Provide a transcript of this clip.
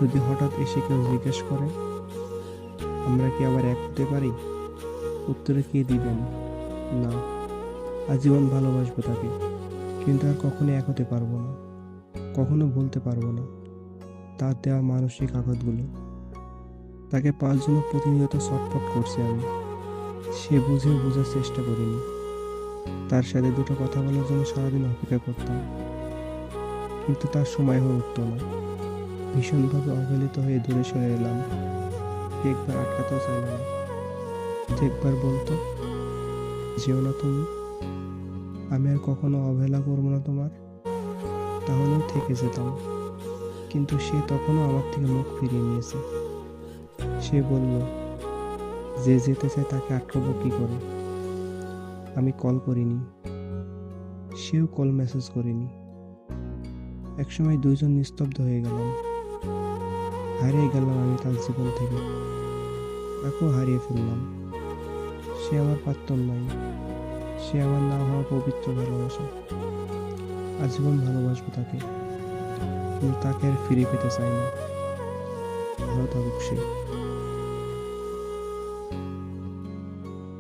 যদি হঠাৎ এসে কেউ জিজ্ঞেস করে আমরা কি আবার এক হতে পারি, উত্তরে কি দিবেন? না, আজীবন ভালোবাসবো তাকে, কিন্তু আর কখনো এক হতে পারবো না, কখনো ভুলতে পারবো না তার দেওয়া মানসিক আঘাতগুলো। তাকে পাওয়ার জন্য প্রতিনিয়ত ছটফট করছি আমি। সে বুঝেও বোঝার চেষ্টা করিনি। তার সাথে দুটো কথা বলার জন্য সারাদিন অপেক্ষা করতাম, কিন্তু তার সময় হয়ে উঠতো না। ভীষণভাবে অবহেলিত হয়ে দূরে সরে এলাম। সে একবার আটকাতেও চাইল না, শুধু একবার বলতো, যেও না তুমি, আমি আর কখনো অবহেলা করবো না তোমার। তাহলেও থেকে যেতাম, কিন্তু সে তখনও আমার থেকে মুখ ফিরিয়ে নিয়েছে। সে বলল, যে যেতে চায় তাকে আটকাবো কি করে। আমি কল করিনি, সেও কল মেসেজ করেনি। একসময় দুইজন নিস্তব্ধ হয়ে গেলাম। হারিয়ে গেলাম আমি তার জীবন থেকে, তাকেও হারিয়ে ফেললাম। সে আমার প্রাক্তন নাই, সে আমার না হওয়া পবিত্র ভালোবাসা। আজীবন ভালোবাসবো তাকে, কিন্তু তাকে আর ফিরে পেতে চাই না। ভালো থাকুক সে।